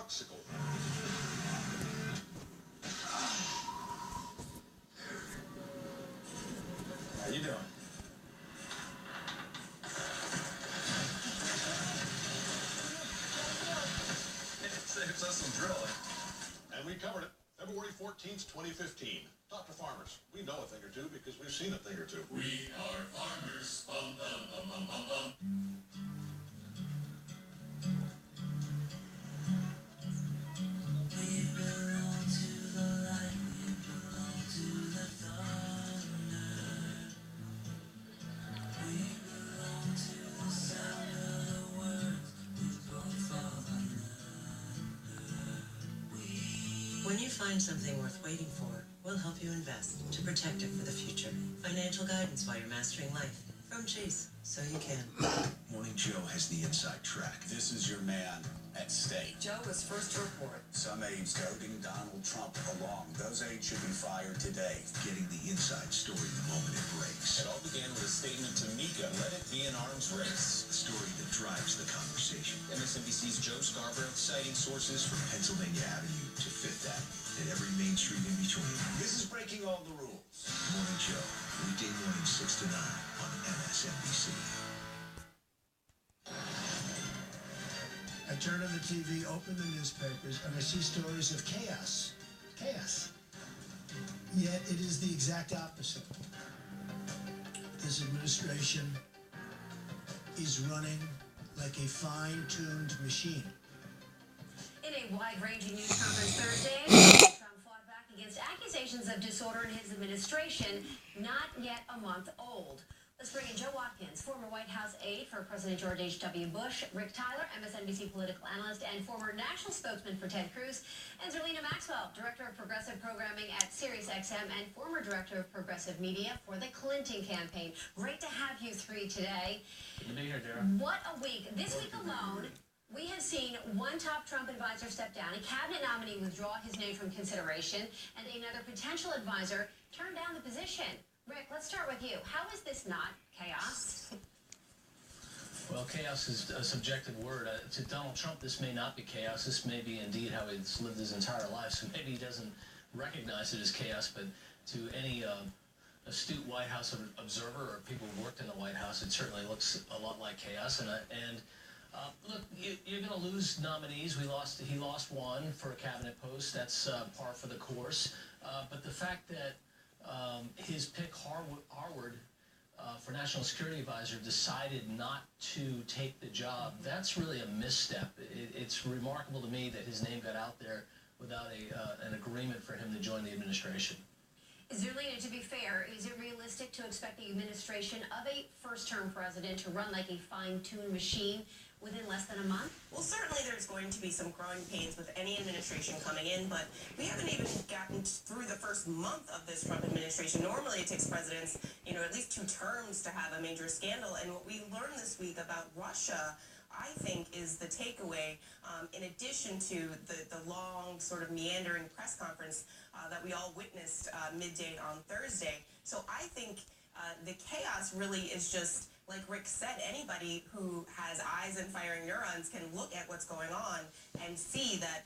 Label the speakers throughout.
Speaker 1: Truxicle. How you doing? It saves us some drilling. And we covered it February 14th, 2015. Dr. Farmers, we know a thing or two because we've seen a thing or two.
Speaker 2: We are farmers. Bum, bum, bum, bum, bum, bum.
Speaker 3: We belong to the light, we belong to the thunder. We belong to the sound of the words we both fall under. When you find something worth waiting for, we'll help you invest to protect it for the future. Financial guidance while you're mastering life. From Chase, so you can.
Speaker 4: Morning Joe has the inside track.
Speaker 5: This is your man at stake.
Speaker 6: Joe was first to report.
Speaker 5: Some aides goading Donald Trump along. Those aides should be fired today.
Speaker 4: Getting the inside story the moment it breaks.
Speaker 1: It all began with a statement to Mika, let it be an arms race.
Speaker 4: The story that drives the conversation.
Speaker 1: MSNBC's Joe Scarborough citing sources
Speaker 4: From Pennsylvania Avenue to Fifth Avenue and every main street in between.
Speaker 5: This is breaking all the rules.
Speaker 4: Morning Joe, weekday morning 6 to 9 on MSNBC.
Speaker 7: I turn on the TV, open the newspapers, and I see stories of chaos. Chaos. Yet it is the exact opposite. This administration is running like a fine-tuned machine.
Speaker 8: In a wide-ranging news conference Thursday, Trump fought back against accusations of disorder in his administration, not yet a month old. Let's bring in Joe Watkins, former White House aide for President George H.W. Bush, Rick Tyler, MSNBC political analyst and former national spokesman for Ted Cruz, and Zerlina Maxwell, director of progressive programming at SiriusXM and former director of progressive media for the Clinton campaign. Great to have you three today.
Speaker 9: Good to be here, Dara.
Speaker 8: What a week. This week alone, we have seen one top Trump advisor step down, a cabinet nominee withdraw his name from consideration, and another potential advisor turn down the position. Rick, let's start with you. How is this not chaos?
Speaker 9: Well, chaos is a subjective word. To Donald Trump, this may not be chaos. This may be indeed how he's lived his entire life. So maybe he doesn't recognize it as chaos, but to any astute White House observer or people who worked in the White House, it certainly looks a lot like chaos. Look, you're going to lose nominees. He lost one for a cabinet post. That's par for the course. But the fact that his pick, Harward, for National Security Advisor, decided not to take the job, that's really a misstep. It's remarkable to me that his name got out there without an agreement for him to join the administration.
Speaker 8: Zerlina, to be fair, is it realistic to expect the administration of a first-term president to run like a fine-tuned machine within less than a month?
Speaker 6: Well, certainly there's going to be some growing pains with any administration coming in, but we haven't even gotten through the first month of this Trump administration. Normally it takes presidents, at least 2 terms to have a major scandal. And what we learned this week about Russia, I think, is the takeaway, in addition to the long sort of meandering press conference that we all witnessed midday on Thursday. So I think the chaos really is just, like Rick said, anybody who has eyes and firing neurons can look at what's going on and see that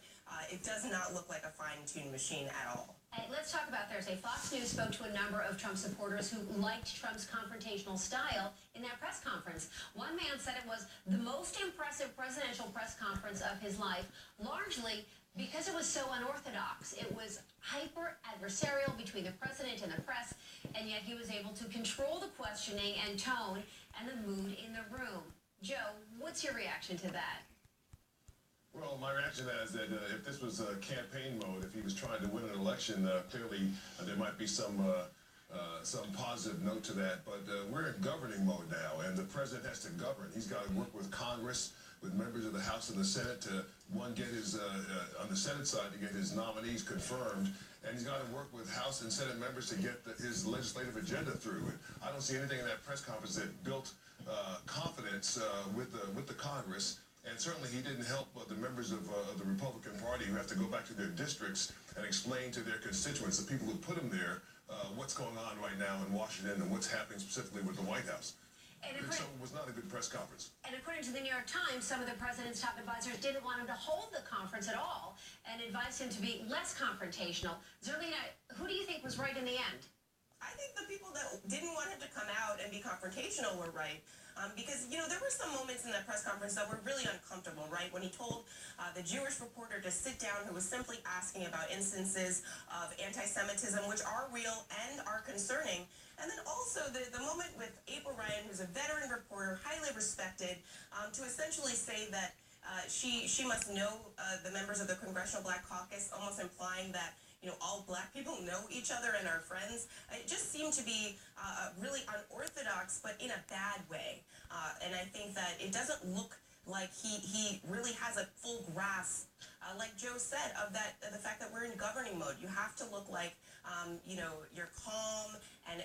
Speaker 6: it does not look like a fine-tuned machine at all.
Speaker 8: Let's talk about Thursday. Fox News spoke to a number of Trump supporters who liked Trump's confrontational style in that press conference. One man said it was the most impressive presidential press conference of his life, largely because it was so unorthodox. It was hyper-adversarial between the president and the press, and yet he was able to control the questioning and tone and the mood in the room. Joe, what's your reaction to that?
Speaker 1: Well, my reaction to that is that if this was campaign mode, if he was trying to win an election, clearly there might be some positive note to that. But we're in governing mode now, and the president has to govern. He's got to work with Congress, with members of the House and the Senate to, get his, on the Senate side, to get his nominees confirmed. And he's got to work with House and Senate members to get his legislative agenda through. And I don't see anything in that press conference that built confidence with the Congress. And certainly he didn't help the members of the Republican Party who have to go back to their districts and explain to their constituents, the people who put them there, what's going on right now in Washington and what's happening specifically with the White House.
Speaker 8: And
Speaker 1: So it was not a good press conference.
Speaker 8: And according to the New York Times, some of the president's top advisors didn't want him to hold the conference at all and advised him to be less confrontational. Zerlina, who do you think was right in the end?
Speaker 6: I think the people that didn't want him to come out and be confrontational were right. Because, you know, there were some moments in that press conference that were really uncomfortable, right? When he told the Jewish reporter to sit down who was simply asking about instances of anti-Semitism, which are real and are concerning. And then also the moment with April Ryan, who's a veteran reporter, highly respected, to essentially say that she must know the members of the Congressional Black Caucus, almost implying that, you know, all black people know each other and are friends. It just seemed to be really unorthodox, but in a bad way. And I think that it doesn't look like he really has a full grasp, like Joe said, of the fact that we're in governing mode. You have to look like, you know, you're calm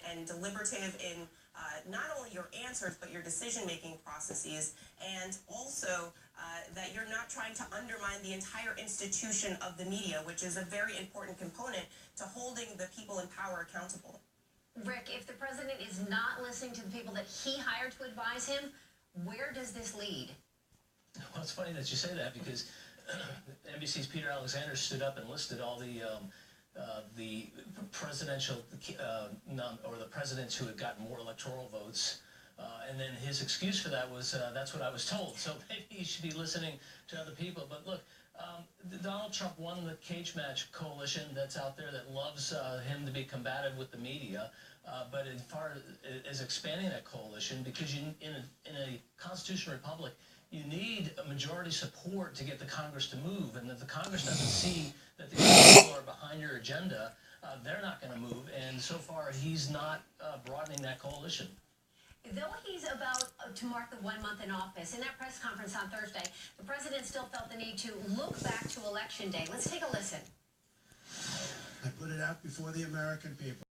Speaker 6: and deliberative in not only your answers, but your decision-making processes, and also that you're not trying to undermine the entire institution of the media, which is a very important component to holding the people in power accountable.
Speaker 8: Rick, if the president is not listening to the people that he hired to advise him, where does this lead?
Speaker 9: Well, it's funny that you say that because NBC's Peter Alexander stood up and listed all the presidential or the presidents who had gotten more electoral votes. And then his excuse for that was, that's what I was told. So maybe he should be listening to other people. But look, Donald Trump won the cage match coalition that's out there that loves him to be combative with the media. But as far as expanding that coalition, because in a constitutional republic, you need a majority support to get the Congress to move. And if the Congress doesn't see that the people are behind your agenda, they're not going to move. And so far, he's not broadening that coalition.
Speaker 8: Though he's about to mark the 1 month in office, in that press conference on Thursday, the president still felt the need to look back to Election Day. Let's take a listen.
Speaker 7: I put it out before the American people.